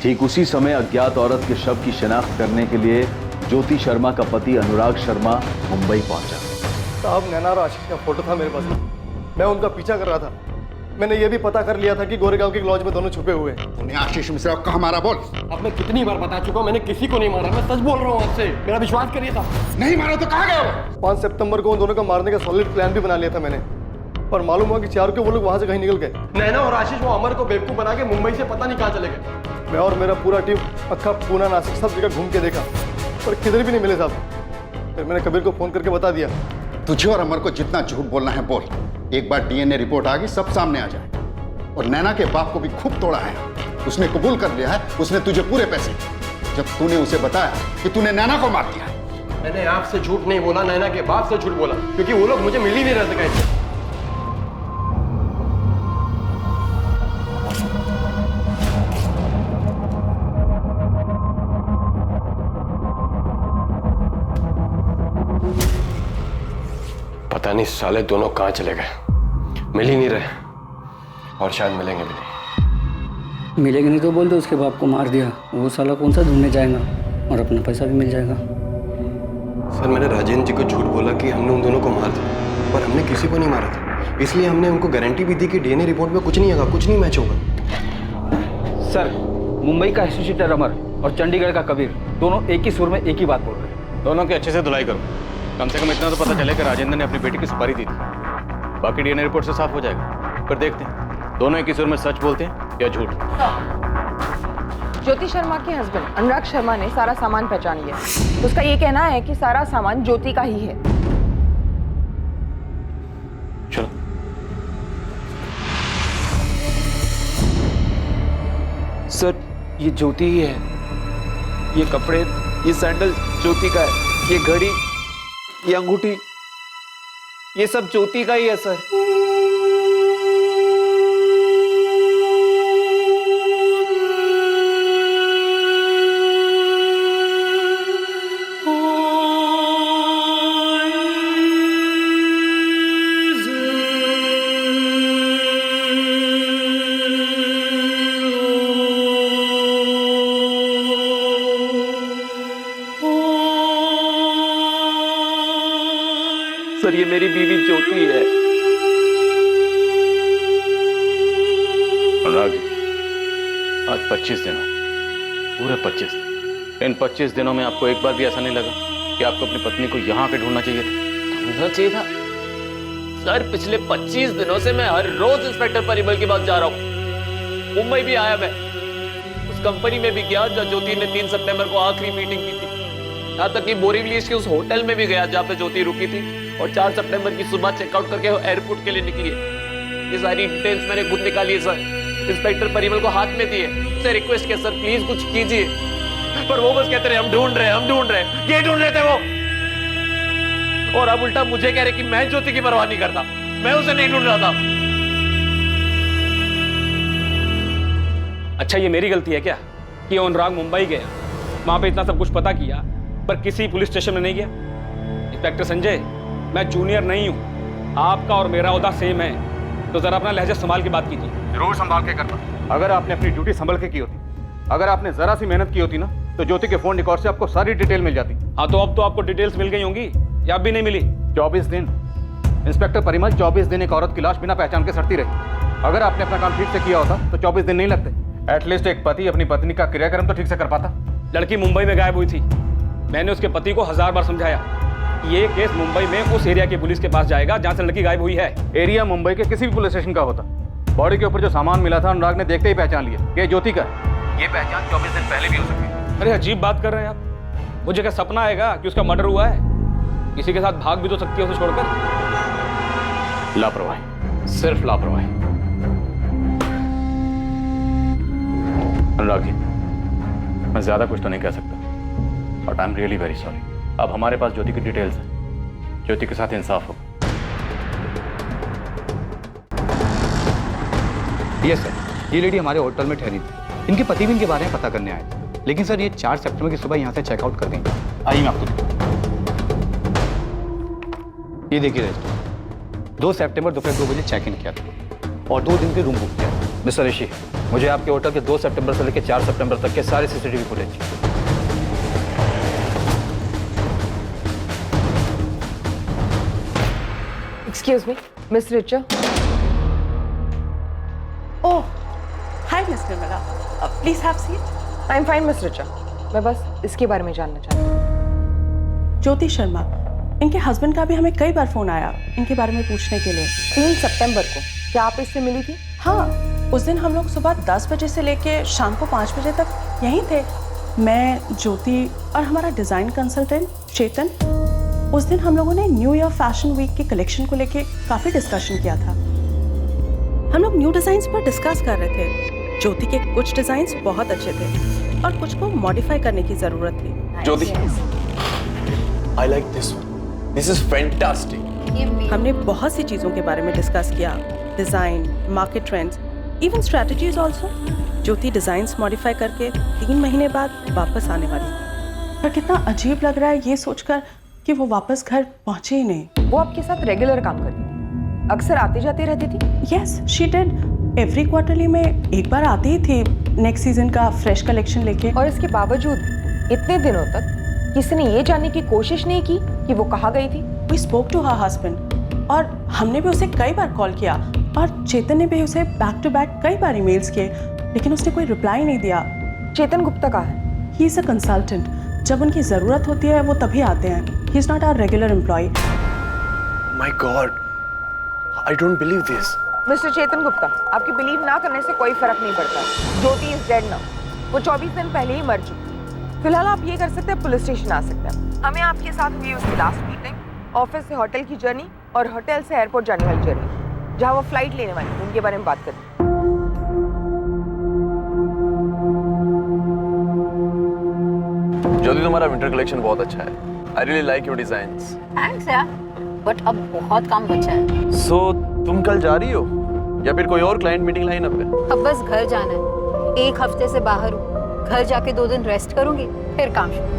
ठीक उसी समय अज्ञात औरत के शव की शिनाख्त करने के लिए ज्योति शर्मा का पति अनुराग शर्मा मुंबई पहुंचा। साहब नैना और आशीष का फोटो था मेरे पास, मैं उनका पीछा कर रहा था। मैंने ये भी पता कर लिया था कि गोरेगांव के लॉज में दोनों छुपे हुए हैं। तूने आशीष मिश्रा को कहाँ मारा बोल? अब मैं कितनी बार बता चुका हूँ, मैंने किसी को नहीं मारा। मैं सच बोल रहा हूँ आपसे, मेरा विश्वास करिए साहब। नहीं मारा तो कहाँ गए वो? 5 सितंबर को उन दोनों को मारने का सॉलिड प्लान भी बना लिया था मैंने, पर मालूम हुआ कि 4 को वो लोग वहाँ से कहीं निकल गए। नैना और आशीष वो अमर को बेवकूफ बना के मुंबई से पता नहीं कहाँ चले गए। मैं और मेरा पूरा टीम अक्खा पूना नासिक सब जगह घूम के देखा, पर किधर भी नहीं मिले साहब। फिर मैंने कबीर को फोन करके बता दिया। तुझे और अमर को जितना झूठ बोलना है बोल, एक बार डीएनए रिपोर्ट आ गई सब सामने आ जाए। और नैना के बाप को भी खूब तोड़ा है, उसने कबूल कर लिया है उसने तुझे पूरे पैसे, जब तूने उसे बताया कि तूने नैना को मार दिया है। मैंने आपसे झूठ नहीं बोला, नैना के बाप से झूठ बोला, क्योंकि वो लोग मुझे मिल ही नहीं रहे थे कहीं। पता नहीं साले दोनों कहाँ चले गए, मिल ही नहीं रहे और शायद मिलेंगे भी नहीं। मिलेंगे नहीं तो बोल दो उसके बाप को मार दिया, वो साला कौन सा ढूंढने जाएगा और अपना पैसा भी मिल जाएगा। सर मैंने राजेंद्र जी को झूठ बोला कि हमने उन दोनों को मार दिया, पर हमने किसी को नहीं मारा था। इसलिए हमने उनको गारंटी भी दी कि डीएनए रिपोर्ट में कुछ नहीं होगा, कुछ नहीं मैच होगा। सर मुंबई का हिस्ट्री शीटर अमर और चंडीगढ़ का कबीर दोनों एक ही सुर में एक ही बात बोल रहे हैं। दोनों की अच्छे से धुलाई करो, कम से कम इतना तो पता चले कि राजेंद्र ने अपनी बेटी की सुपारी दी थी। बाकी डीएनए रिपोर्ट से साफ हो जाएगा, पर देखते हैं दोनों एक ही सुर में सच बोलते हैं या झूठ। ज्योति शर्मा के हस्बैंड अनुराग शर्मा ने सारा सामान पहचान लिया। उसका ये कहना है कि सारा सामान ज्योति का ही है। चलो। सर ये ज्योति ही है, ये कपड़े, ये सैंडल ज्योति का है, ये घड़ी, ये अंगूठी, ये सब ज्योति का ही है सर। सर ये मेरी बीवी ज्योति है। अनुराग जी, आज 25 दिन हो, पूरे 25 दिन। इन 25 दिनों में आपको एक बार भी ऐसा नहीं लगा कि आपको अपनी पत्नी को यहाँ के ढूंढना चाहिए था? ढूंढना चाहिए था सर। पिछले 25 दिनों से मैं हर रोज इंस्पेक्टर परिमल के पास जा रहा हूँ। मुंबई भी आया मैं, उस कंपनी में भी गया जहाँ ज्योति ने 3 सितंबर को आखिरी मीटिंग की थी। यहाँ तक कि बोरीवली के उस होटल में भी गया जहाँ पे ज्योति रुकी थी, और 4 सितंबर की सुबह चेकआउट करके वो एयरपोर्ट के लिए निकली है। ये सारी डिटेल्स मैंने खुद निकाली है सर, इंस्पेक्टर परिमल को हाथ में दी है, उससे रिक्वेस्ट किया सर प्लीज कुछ कीजिए, पर वो बस कहते रहे हम ढूंढ रहे हैं, हम ढूंढ रहे हैं। ये ढूंढ रहे थे वो, और अब उल्टा मुझे कह रहे कि मैं ज्योति की परवाह नहीं करता, मैं उसे नहीं ढूंढ रहा था। अच्छा ये मेरी गलती है क्या कि अनुराग मुंबई गया, वहां पे इतना सब कुछ पता किया, पर किसी पुलिस स्टेशन में नहीं गया? इंस्पेक्टर संजय, मैं जूनियर नहीं हूं, आपका और मेरा ओहदा सेम है, तो जरा अपना लहजा संभाल के बात कीजिए। जरूर संभाल के करना। अगर आपने अपनी ड्यूटी संभल के की होती, अगर आपने जरा सी मेहनत की होती ना, तो ज्योति के फोन रिकॉर्ड से आपको सारी डिटेल मिल जाती। हाँ तो अब तो आपको डिटेल्स मिल गई होंगी या अब भी नहीं मिली? 24 दिन इंस्पेक्टर परिमल, 24 दिन एक औरत की लाश बिना पहचान के सड़ती रही। अगर आपने अपना काम ठीक से किया होता तो 24 दिन नहीं लगते। एटलीस्ट एक पति अपनी पत्नी का क्रियाक्रम तो ठीक से कर पाता। लड़की मुंबई में गायब हुई थी, मैंने उसके पति को 1000 बार समझाया ये केस मुंबई में उस एरिया की पुलिस के पास जाएगा जहां से लड़की गायब हुई है। एरिया मुंबई के किसी भी पुलिस स्टेशन का होता। बॉडी के ऊपर जो सामान मिला था अनुराग ने देखते ही पहचान लिया कि ज्योति का है। ये पहचान 24 दिन पहले भी हो सकती है। अरे अजीब बात कर रहे हैं आप, मुझे क्या सपना आएगा कि उसका मर्डर हुआ है? किसी के साथ भाग भी तो सकती है उसे छोड़कर। लापरवाही, सिर्फ लापरवाही। अनुराग जी, मैं ज्यादा कुछ तो नहीं कह सकता, but I am really very sorry. अब हमारे पास ज्योति की डिटेल्स है, ज्योति के साथ इंसाफ होगा। यस सर, ये लेडी हमारे होटल में ठहरी थी, इनके पति भी इनके बारे में पता करने आए थे, लेकिन सर ये 4 सितंबर की सुबह यहाँ से चेकआउट कर गई। आइए मैं आपको दिखाता हूं। ये देखिए रजिस्टर, 2 सितंबर दोपहर 2 बजे चेक इन किया था और 2 दिन के रूम बुक किया। मिस्टर ऋषि, मुझे आपके होटल के 2 सितंबर से लेकर 4 सितंबर तक के सारे CCTV footage. Excuse me, miss Richa. Oh, hi miss Nirmala, please have seat. I am fine miss Richa, मैं बस इसके बारे में जानना चाहती हूँ। ज्योति शर्मा, इनके हस्बैंड का भी हमें कई बार फोन आया इनके बारे में पूछने के लिए। 3 सितंबर को क्या आप इससे मिली थी? हाँ, उस दिन हम लोग सुबह 10 बजे से लेके शाम को 5 बजे तक यहीं थे, मैं, ज्योति और हमारा डिज़ाइन कंसल्टेंट चेतन। उस दिन हम लोगों ने न्यू ईयर फैशन वीक के कलेक्शन को लेके काफ़ी डिस्कशन किया था। हम लोग न्यू डिज़ाइंस पर डिस्कस कर रहे थे। ज्योति के कुछ डिज़ाइंस बहुत अच्छे थे और कुछ को मॉडिफाई करने की ज़रूरत थी। ज्योति, I like this one. This is fantastic. हमने बहुत सी चीज़ों के बारे में डिस्कस किया, design, market trends, even strategies also. Jyoti designs modify करके 3 महीने बाद वापस आने वाली थी, पर कितना अजीब लग रहा है ये सोचकर कि वो वापस घर पहुंचे ही नहीं। वो आपके साथ रेगुलर काम करती थी, अक्सर आते जाते रहती थी? Yes, she did. Every quarterly में एक बार आती ही थी नेक्स्ट सीजन का फ्रेश कलेक्शन लेके। और इसके बावजूद इतने दिनों तक किसी ने ये जानने की कोशिश नहीं की कि वो कहाँ गई थी? We spoke to her husband और हमने भी उसे कई बार कॉल किया और चेतन ने भी उसे बैक टू बैक कई बार ईमेल्स किए, लेकिन उसने कोई रिप्लाई नहीं दिया। चेतन गुप्ता कहाँ है? ही इज अ कंसल्टेंट, जब उनकी ज़रूरत होती है वो तभी आते हैं। He is not our regular employ. My God, I don't believe this. Mister Chetan Gupta, आपकी बिलीव ना करने से कोई फर्क नहीं पड़ता। ज्योति इज डेड नाउ, वो 24 दिन पहले ही मर चुकी। फिलहाल आप ये कर सकते हैं, पुलिस स्टेशन आ सकते हैं। हमें आपके साथ हुई उसकी लास्ट मीटिंग, ऑफिस से होटल की जर्नी और होटल से एयरपोर्ट जाने वाली जर्नी, जहाँ वो फ्लाइट लेने वाली, उनके बारे में बात करते हैं। ज्योति तुम्हारा विंटर कलेक्शन बहुत अच्छा है। I really like your designs. Thanks यार, बट अब बहुत काम बचा है। सो तुम कल जा रही हो या फिर कोई और क्लाइंट मीटिंग लाइन अप है? अब बस घर जाना है। 1 हफ्ते से बाहर हूँ, घर जाके 2 दिन रेस्ट करूंगी, फिर काम शुरू।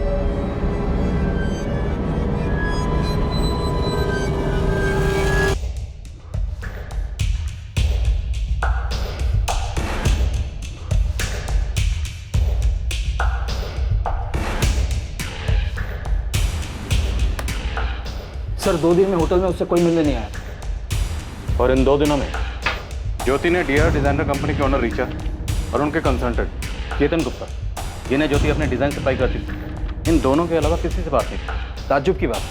सर 2 दिन में होटल में उससे कोई मिलने नहीं आया। और इन 2 दिनों में ज्योति ने डीआर डिजाइनर कंपनी के ओनर रीचा और उनके कंसल्टेंट चेतन गुप्ता, जिन्हें ज्योति अपने डिजाइन सप्लाई करती थी, इन दोनों के अलावा किसी से बात नहीं की। ताज्जुब की बात,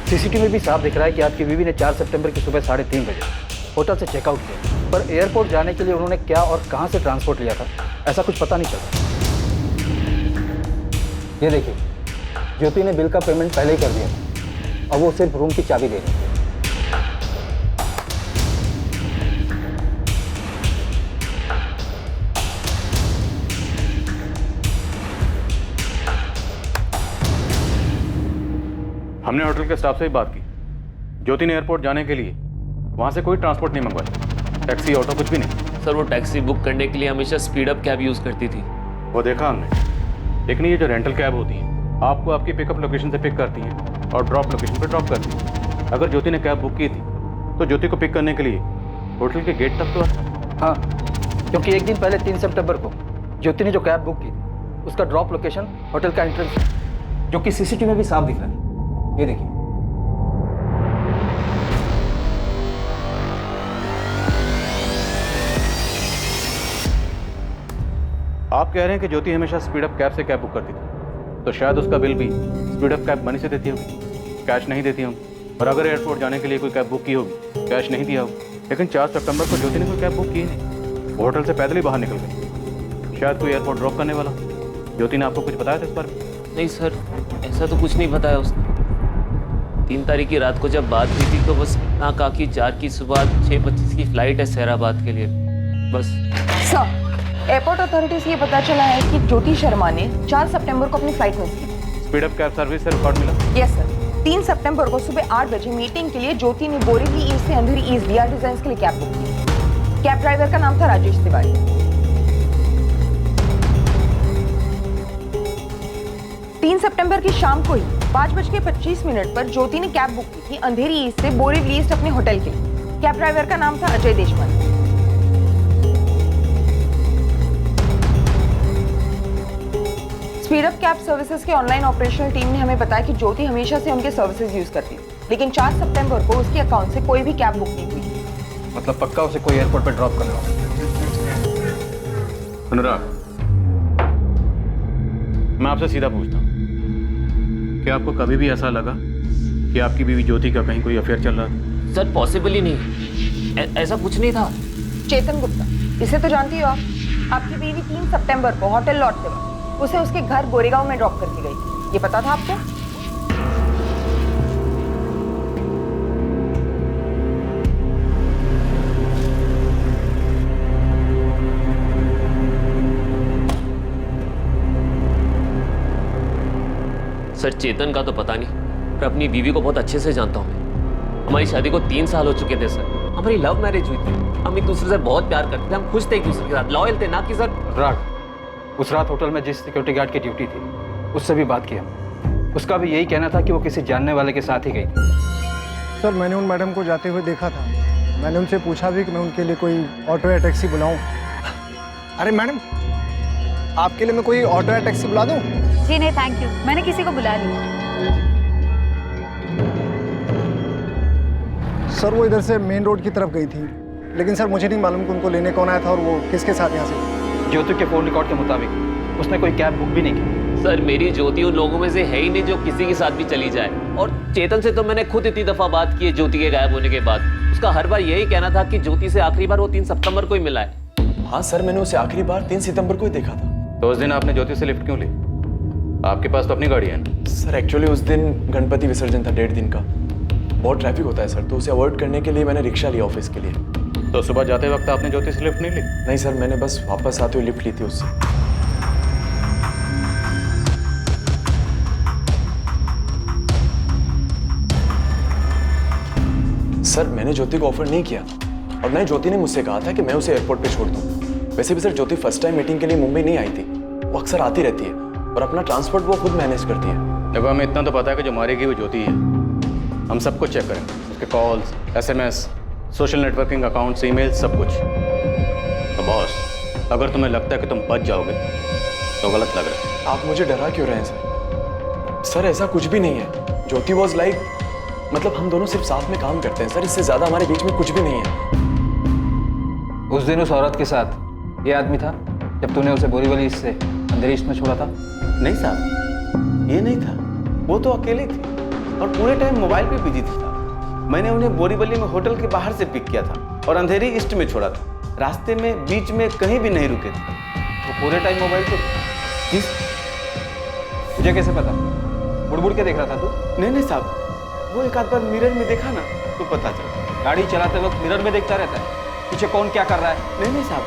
सीसीटीवी में भी साफ दिख रहा है कि आपकी बीवी ने 4 सितंबर की सुबह 3:30 बजे होटल से चेकआउट किया, पर एयरपोर्ट जाने के लिए उन्होंने क्या और कहाँ से ट्रांसपोर्ट लिया था ऐसा कुछ पता नहीं चला। ये देखिए, ज्योति ने बिल का पेमेंट पहले ही कर दिया था और वो सिर्फ रूम की चाबी दे रही है। हमने होटल के स्टाफ से भी बात की। ज्योति ने एयरपोर्ट जाने के लिए वहां से कोई ट्रांसपोर्ट नहीं मंगवाया, टैक्सी ऑटो कुछ भी नहीं। सर वो टैक्सी बुक करने के लिए हमेशा स्पीड अप कैब यूज करती थी। वो देखा हमने, लेकिन ये जो रेंटल कैब होती है आपको आपकी पिकअप लोकेशन से पिक करती है और ड्रॉप लोकेशन पे ड्रॉप करती है। अगर ज्योति ने कैब बुक की थी तो ज्योति को पिक करने के लिए होटल के गेट तक तो आता। हाँ, क्योंकि एक दिन पहले 3 सितंबर को ज्योति ने जो कैब बुक की थी उसका ड्रॉप लोकेशन होटल का एंट्रेंस है, जो कि सीसीटीवी में भी साफ दिख रहा है। ये देखिए। आप कह रहे हैं कि ज्योति हमेशा स्पीड अप कैब से कैब बुक करती थी, तो शायद उसका बिल भी स्पीड अप कैब मनी से देती होगी, कैश नहीं देती होगी। और अगर एयरपोर्ट जाने के लिए कोई कैब बुक की होगी, कैश नहीं दिया होगा। लेकिन 4 सितंबर को ज्योति ने कोई कैब बुक की नहीं, वो होटल से पैदल ही बाहर निकल गई। शायद कोई एयरपोर्ट ड्रॉप करने वाला। ज्योति ने आपको कुछ बताया था इस बारे में? नहीं सर, ऐसा तो कुछ नहीं बताया उसने। 3 तारीख की रात को जब बात हुई थी तो बस इतना कहा कि 4 की सुबह 6:25 की फ्लाइट है सहराबाद के लिए, बस। सर, एयरपोर्ट अथॉरिटी से ये पता चला है कि ज्योति शर्मा ने 4 सितंबर को अपनी फ्लाइट मिस की। स्पीड अप कैब सर्विस से रिकॉर्ड मिला? Yes sir. 3 सितंबर को सुबह 8 बजे मीटिंग के लिए ज्योति ने बोरीवली ईस्ट से अंधेरी ईस्ट डीआर डिजाइन्स के लिए कैब बुक की। कैब ड्राइवर का नाम था राजेश तिवारी। 3 सितंबर की शाम को ही 5:25 पर ज्योति ने कैब बुक की थी अंधेरी ईस्ट से बोरीवली ईस्ट अपने होटल के लिए। कैब ड्राइवर का नाम था Ajay Deshpande. Speedup cab services के ऑनलाइन ऑपरेशनल टीम ने हमें बताया कि ज्योति हमेशा से उनके सर्विसेज यूज करती है, लेकिन 4 सितंबर को उसके अकाउंट से कोई भी कैब बुक नहीं हुई। मतलब पक्का उसे कोई एयरपोर्ट पर ड्रॉप करना होगा। अनुराग, मैं आपसे सीधा पूछता हूँ, क्या आपको कभी भी ऐसा लगा कि आपकी बीवी ज्योति का कहीं कोई अफेयर चल रहा था? सर पॉसिबल ही नहीं, ऐसा कुछ नहीं था। चेतन गुप्ता, इसे तो जानती हो आप। आपकी बीवी 3 सितंबर को होटल लौटते वक्त उसे उसके घर गोरेगांव में ड्रॉप करके गई। ये पता था आपको? सर चेतन का तो पता नहीं, पर अपनी बीवी को बहुत अच्छे से जानता हूँ मैं। हमारी शादी को 3 साल हो चुके थे सर। हमारी लव मैरिज हुई थी, हम एक दूसरे से बहुत प्यार करते थे, हम खुश थे एक दूसरे के साथ, लॉयल थे, ना कि सर। राग, उस रात होटल में जिस सिक्योरिटी गार्ड की ड्यूटी थी उससे भी बात किया। उसका भी यही कहना था कि वो किसी जानने वाले के साथ ही गई थी। सर मैंने उन मैडम को जाते हुए देखा था। मैंने उनसे पूछा भी कि मैं उनके लिए कोई ऑटो या टैक्सी बुलाऊं। अरे मैडम, आपके लिए मैं कोई ऑटो या टैक्सी बुला दूं? जी नहीं थैंक यू, मैंने किसी को बुला लिया। सर वो इधर से मेन रोड की तरफ गई थी, लेकिन सर मुझे नहीं मालूम कि उनको लेने कौन आया था और वो किसके साथ यहाँ से। ज्योति के फोन रिकॉर्ड के मुताबिक उसने कोई कैब बुक भी नहीं की। सर मेरी ज्योति उन लोगों में से है ही नहीं जो किसी के साथ भी चली जाए। और चेतन से तो मैंने खुद इतनी दफा बात की है ज्योति के गायब होने के बाद। उसका हर बार यही कहना था कि ज्योति से आखिरी बार वो 3 सितंबर को ही मिला है। हाँ सर, मैंने उसे आखिरी बार 3 सितंबर को ही देखा था। तो उस दिन आपने ज्योति से लिफ्ट क्यों ली? आपके पास तो अपनी गाड़ी है ना? सर एक्चुअली उस दिन गणपति विसर्जन था 1.5 दिन का, बहुत ट्रैफिक होता है सर, तो उसे अवॉइड करने के लिए मैंने रिक्शा लिया ऑफिस के लिए। तो सुबह जाते वक्त आपने ज्योति से लिफ्ट नहीं ली? नहीं सर, मैंने बस वापस आते हुए लिफ्ट ली थी उससे। सर मैंने ज्योति को ऑफर नहीं किया और नहीं ज्योति ने मुझसे कहा था कि मैं उसे एयरपोर्ट पे छोड़ दूँ। वैसे भी सर ज्योति फर्स्ट टाइम मीटिंग के लिए मुंबई नहीं आई थी, वो अक्सर आती रहती है और अपना ट्रांसपोर्ट वो खुद मैनेज करती है। देखो हमें इतना तो पता है कि जो मारेगी वो ज्योति है। हम सब कुछ चेक करेंगे, उसके calls, SMS, social networking accounts, email, सब कुछ। तो बॉस अगर तुम्हें लगता है कि तुम बच जाओगे तो गलत लग रहा है। आप मुझे डरा क्यों रहे हैं सर? सर ऐसा कुछ भी नहीं है। ज्योति वॉज लाइक, मतलब हम दोनों सिर्फ साथ में काम करते हैं सर, इससे ज्यादा हमारे बीच में कुछ भी नहीं है। उस दिन उस औरत के साथ ये आदमी था जब तूने उसे बोरीवली से अंधेरी में छोड़ा था? नहीं साहब, ये नहीं था। वो तो अकेले थी और पूरे टाइम मोबाइल पे बिजी थी साहब। मैंने उन्हें बोरीवली में होटल के बाहर से पिक किया था और अंधेरी ईस्ट में छोड़ा था। रास्ते में बीच में कहीं भी नहीं रुके थे। तो पूरे टाइम मोबाइल पे? किस तुझे कैसे पता? बुड़ के देख रहा था तू? नहीं साहब, वो एक आध बार मिरर में देखा ना तो पता चला। गाड़ी चलाते वक्त मिरर में देखता रहता है पीछे कौन क्या कर रहा है? नहीं साहब,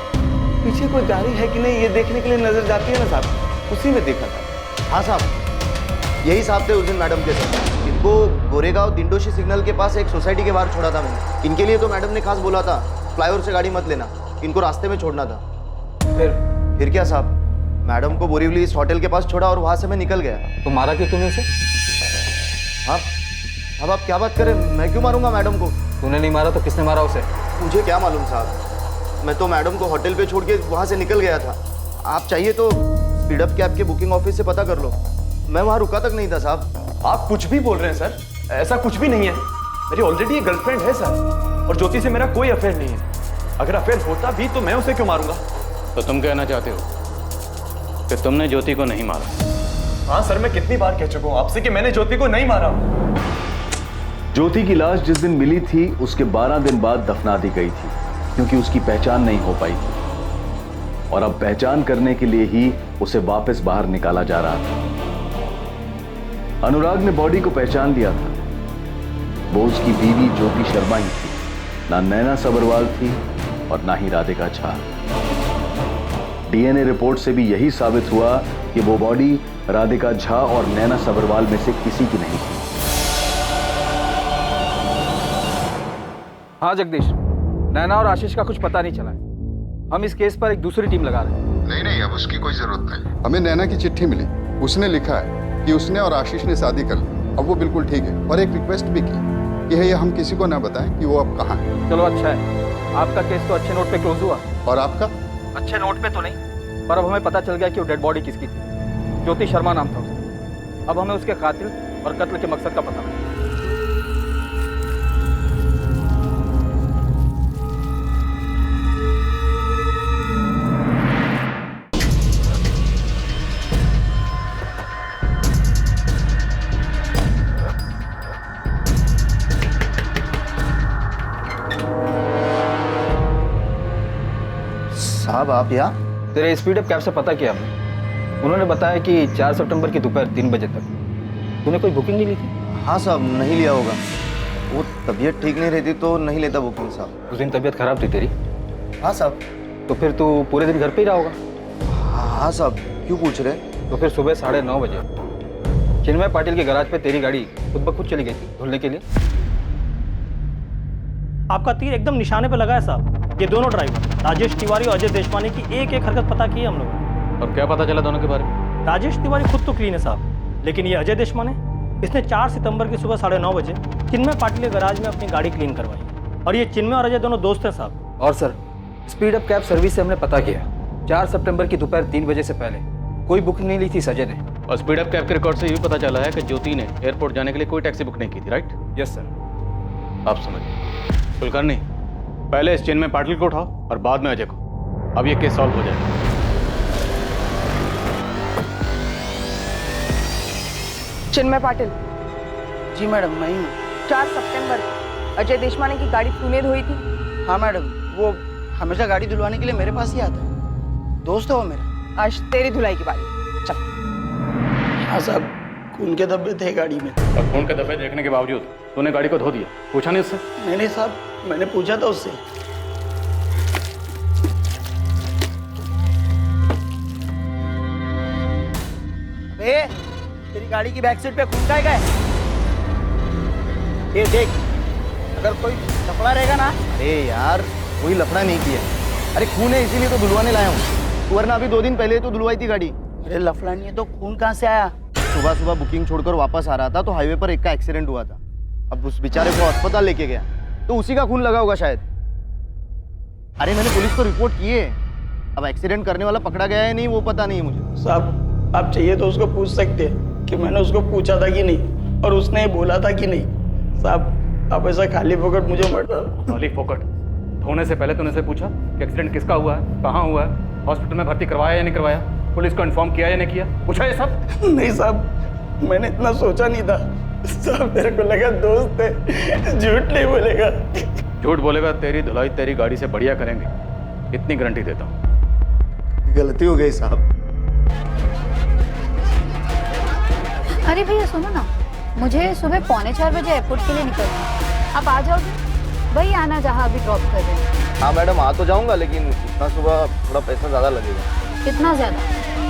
पीछे कोई गाड़ी है कि नहीं ये देखने के लिए नजर जाती है ना साहब, उसी में देखा था। हाँ साहब, यही साहब थे उस दिन मैडम के साथ। इनको गोरेगांव दिंडोशी सिग्नल के पास एक सोसाइटी के बाहर छोड़ा था मैंने। इनके लिए तो मैडम ने खास बोला था फ्लाईओवर से गाड़ी मत लेना, इनको रास्ते में छोड़ना था। फिर क्या साहब, मैडम को बोरीवली इस होटल के पास छोड़ा और वहां से मैं निकल गया। तो मारा क्यों तूने उसे? हाँ अब आप क्या बात करें, मैं क्यों मारूंगा मैडम को? तूने नहीं मारा तो किसने मारा उसे? मुझे क्या मालूम साहब, मैं तो मैडम को होटल पे छोड़ के वहाँ से निकल गया था। आप चाहिए तो स्पीड अप कैब के बुकिंग ऑफिस से पता कर लो, मैं वहाँ रुका तक नहीं था साहब। आप कुछ भी बोल रहे हैं सर, ऐसा कुछ भी नहीं है। मेरी ऑलरेडी एक गर्लफ्रेंड है सर और ज्योति से मेरा कोई अफेयर नहीं है। अगर अफेयर होता भी तो मैं उसे क्यों मारूंगा? तो तुम कहना चाहते हो कि तुमने ज्योति को नहीं मारा? हाँ सर, मैं कितनी बार कह चुका हूँ आपसे कि मैंने ज्योति को नहीं मारा। ज्योति की लाश जिस दिन मिली थी उसके 12 दिन बाद दफना दी गई थी क्योंकि उसकी पहचान नहीं हो पाई थी और अब पहचान करने के लिए ही उसे वापस बाहर निकाला जा रहा था। अनुराग ने बॉडी को पहचान लिया था, वो उसकी बीवी ज्योति शर्मा ही थी, ना नैना सब्रवाल थी और ना ही राधिका झा। DNA रिपोर्ट से भी यही साबित हुआ कि वो बॉडी राधिका झा और नैना सब्रवाल में से किसी की नहीं थी। हाँ जगदीश, नैना और आशीष का कुछ पता नहीं चला है। हम इस केस पर एक दूसरी टीम लगा रहे हैं। नहीं, अब उसकी कोई जरूरत नहीं। हमें नैना की चिट्ठी मिली, उसने लिखा है कि उसने और आशीष ने शादी कर ली, अब वो बिल्कुल ठीक है और एक रिक्वेस्ट भी की कि है ये हम किसी को ना बताएं कि वो अब कहाँ है। चलो अच्छा है, आपका केस तो अच्छे नोट पे क्लोज हुआ। और आपका? अच्छे नोट पे तो नहीं, पर अब हमें पता चल गया कि वो डेड बॉडी किसकी थी। ज्योति शर्मा नाम था उसका। अब हमें उसके कातिल और कत्ल के मकसद का पता लगा। साहब आप यहाँ? तेरे स्पीड अप कैब से पता किया हमने, उन्होंने बताया कि 4 सितंबर की दोपहर 3 बजे तक तूने कोई बुकिंग नहीं ली थी। हाँ साहब, नहीं लिया होगा, वो तबीयत ठीक नहीं रहती तो नहीं लेता बुकिंग साहब। उस दिन तबीयत खराब थी तेरी? हाँ साहब। तो फिर तू पूरे दिन घर पे ही रहा होगा? हाँ साहब, क्यों पूछ रहे? तो फिर सुबह 9:30 बजे चिन्मय पाटिल के गैराज पे तेरी गाड़ी खुद ब खुद चली गई थी धुलने के लिए। आपका तीर एकदम निशाने पे लगा है साहब। ये दोनों ड्राइवर राजेश तिवारी और अजय देशपांडे की एक एक हरकत पता की है हम लोगों ने। और क्या पता चला दोनों के बारे में? राजेश तिवारी खुद तो क्लीन है साहब, लेकिन ये अजय देशपांडे, इसने 4 सितंबर की सुबह 9:30 बजे चिन्मय पाटिल के गैराज में अपनी गाड़ी क्लीन करवाई और ये चिन्मय और अजय दोनों दोस्त हैं साहब। और sir, speed up cab service से हमने पता किया 4 सितंबर की दोपहर 3 बजे से पहले कोई बुक नहीं ली थी अजय ने। और स्पीड अप कैब के रिकॉर्ड से ये भी पता चला है कि ज्योति ने एयरपोर्ट जाने के लिए कोई टैक्सी बुक नहीं की थी, राइट? Yes sir. आप समझिए। कुलकर्णी, पहले इस चिन्मय पाटिल को उठाओ और बाद में अजय को। अब ये केस सॉल्व हो जाएगा। चिन्मय पाटिल? जी मैडम, मैं ही हूँ। 4 सितंबर अजय देशपांडे की गाड़ी तूने धोई थी? हाँ मैडम, वो हमेशा गाड़ी धुलवाने के लिए मेरे पास ही आता है, दोस्त है वो मेरा। आज तेरी धुलाई की बारी, चल। हाँ साहब, खून के धब्बे थे गाड़ी में। और खून के धब्बे देखने के बावजूद तूने गाड़ी को धो दिया, पूछा नहीं उससे? नहीं साहब, मैंने पूछा था उससे। तेरी गाड़ी की बैक सीट पे खून का है? ये देख, अगर कोई लफड़ा रहेगा ना। अरे यार कोई लफड़ा नहीं किया। अरे खून है इसीलिए तो धुलवाने लाया हूँ, वरना अभी 2 दिन पहले तो धुलवाई थी गाड़ी। अरे लफड़ा नहीं है तो खून कहाँ से आया? सुबह सुबह बुकिंग छोड़कर वापस आ रहा था तो हाईवे पर एक का एक्सीडेंट हुआ था। अब उस बेचारे को अस्पताल लेके गया तो उसी का खून लगा होगा शायद। अरे मैंने पुलिस को रिपोर्ट की है, अब एक्सीडेंट करने वाला पकड़ा गया है नहीं वो पता नहीं है मुझे। साहब आप चाहिए तो उसको पूछ सकते हैं कि मैंने उसको पूछा था कि नहीं और उसने बोला था कि नहीं। साहब आप ऐसा खाली फोकट मुझे मत। खाली फोकट होने से पहले तूने से पूछा कि एक्सीडेंट किसका हुआ है, कहाँ हुआ है, हॉस्पिटल में भर्ती करवाया या नहीं करवाया, पुलिस को इन्फॉर्म किया या नहीं किया, पूछा ये सब? नहीं साहब मैंने इतना सोचा नहीं था साहब, मेरे को लगा दोस्त है, झूठ नहीं बोलेगा। झूठ बोलेगा तेरी धुलाई तेरी गाड़ी से बढ़िया करेंगे, इतनी गारंटी देता हूँ। गलती हो गई साहब। अरे भैया सुनो ना, मुझे सुबह 3:45 बजे एयरपोर्ट के लिए निकलना है, आप आ जाओगे? वही आना जहाँ अभी ड्रॉप कर रहे हैं। हाँ मैडम आ तो जाऊंगा, लेकिन इतना सुबह थोड़ा पैसा ज़्यादा लगेगा। कितना ज़्यादा?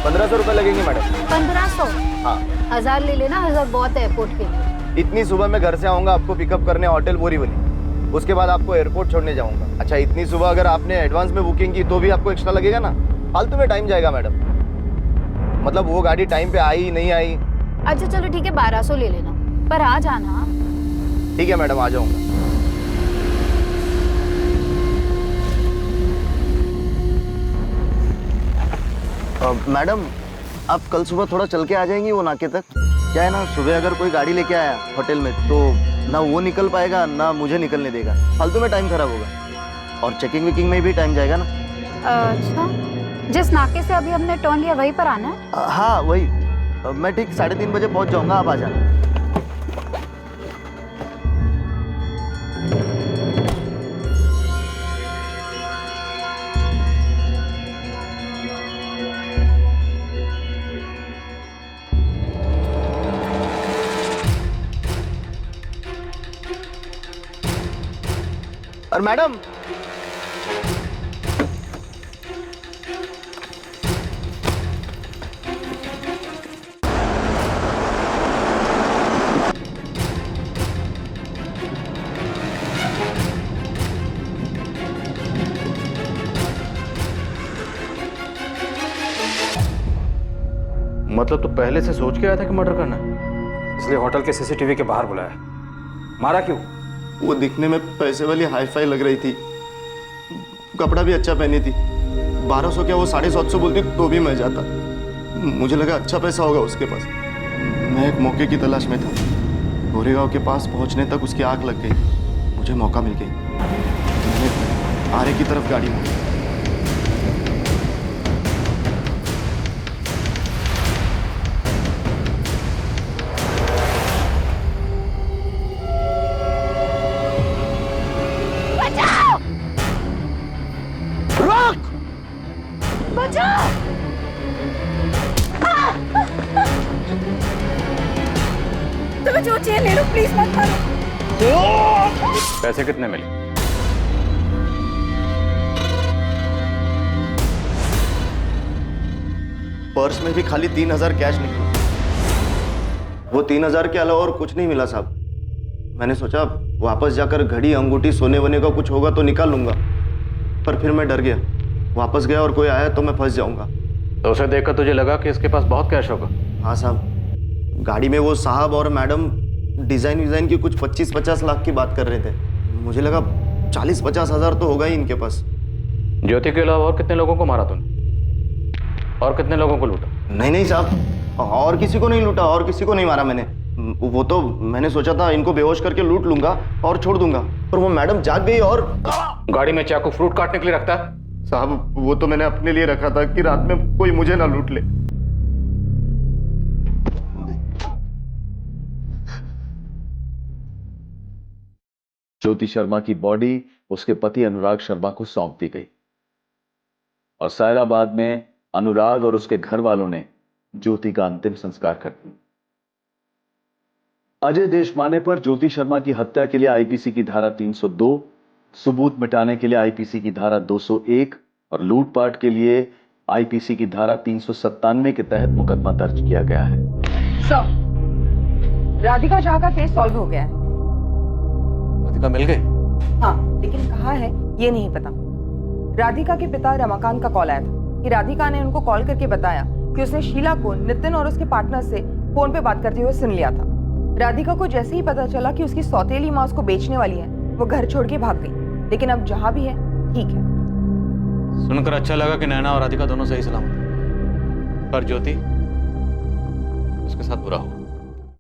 1500 रुपये लगेंगे मैडम। 1500? हाँ 1000 ले लेना, 1000 बहुत है एयरपोर्ट के लिए। इतनी सुबह मैं घर से आऊँगा आपको पिकअप करने होटल बोरीवली, उसके बाद आपको एयरपोर्ट छोड़ने जाऊँगा। अच्छा इतनी सुबह अगर आपने एडवांस में बुकिंग की तो भी आपको एक्स्ट्रा लगेगा ना, फालतू में टाइम जाएगा मैडम। मतलब वो गाड़ी टाइम पे आई नहीं आई। अच्छा चलो ठीक है 1200 ले लेना, पर आ जाना। ठीक है मैडम आ जाऊँगा। मैडम आप कल सुबह थोड़ा चल के आ जाएंगी वो नाके तक? क्या है ना सुबह अगर कोई गाड़ी लेके आया होटल में तो ना वो निकल पाएगा ना मुझे निकलने देगा, फालतू में टाइम खराब होगा और चेकिंग वेकिंग में भी टाइम जाएगा ना। अच्छा जिस नाके से अभी हमने टर्न लिया वहीं पर आना है? हाँ वही, मैं ठीक 3:30 बजे पहुंच जाऊंगा, आप आ जाना। और मैडम मतलब तो पहले से सोच के आया था कि मर्डर करना है, इसलिए होटल के सीसीटीवी के बाहर बुलाया। मारा क्यों? वो दिखने में पैसे वाली हाई फाई लग रही थी, कपड़ा भी अच्छा पहनी थी। 1200 क्या वो 750 बोलती तो भी मैं जाता, मुझे लगा अच्छा पैसा होगा उसके पास। मैं एक मौके की तलाश में था, गोरेगांव के पास पहुंचने तक उसकी आंख लग गई, मुझे मौका मिल गई। मैंने आरे की तरफ गाड़ी मोड़ी। तुम्हें जो चाहिए ले लो, प्लीज मत मारो। पैसे कितने मिले? पर्स में भी खाली 3000 कैश निकला, वो 3000 के अलावा और कुछ नहीं मिला साहब। मैंने सोचा वापस जाकर घड़ी अंगूठी सोने वने का कुछ होगा तो निकाल लूंगा, पर फिर मैं डर गया। वापस गया और कोई आया तो मैं फंस जाऊंगा। तो उसे देखकर तुझे लगा कि इसके पास बहुत कैश होगा? हाँ साहब, गाड़ी में वो साहब और मैडम डिज़ाइन विज़ाइन की कुछ 25-50 लाख की बात कर रहे थे, मुझे लगा 40-50 हज़ार तो होगा ही इनके पास। ज्योति के अलावा और कितने लोगों को मारा तूने? और कितने लोगों को लूटा? नहीं साहब, और किसी को नहीं लूटा, और किसी को नहीं मारा मैंने। वो तो मैंने सोचा था इनको बेहोश करके लूट लूंगा और छोड़ दूंगा, पर वो मैडम जाग गई और गाड़ी में चाकू फ्रूट काटने के लिए रखता है? साहब वो तो मैंने अपने लिए रखा था कि रात में कोई मुझे ना लूट ले। ज्योति शर्मा की बॉडी उसके पति अनुराग शर्मा को सौंप दी गई और सायराबाद में अनुराग और उसके घर वालों ने ज्योति का अंतिम संस्कार कर दिया। अजय देशमाने पर ज्योति शर्मा की हत्या के लिए आईपीसी की धारा 302, सबूत मिटाने के लिए आईपीसी की धारा 201 और लूटपाट के लिए आईपीसी की धारा 397 के तहत मुकदमा दर्ज किया गया है। सर, राधिका झा का केस सॉल्व हो गया है। राधिका मिल गई? हाँ, लेकिन कहाँ है ये नहीं पता। राधिका के पिता रमाकांत का कॉल आया था कि राधिका ने उनको कॉल करके बताया कि उसने शीला को नितिन और उसके पार्टनर से फोन पे बात करते हुए सुन लिया था। राधिका को जैसे ही पता चला कि उसकी सौतेली माँ उसको बेचने वाली है, वो घर छोड़ के भाग गई। लेकिन अब जहाँ भी है ठीक है। सुनकर अच्छा लगा कि नैना और राधिका दोनों सही सलामत हैं। पर ज्योति, उसके साथ बुरा हुआ।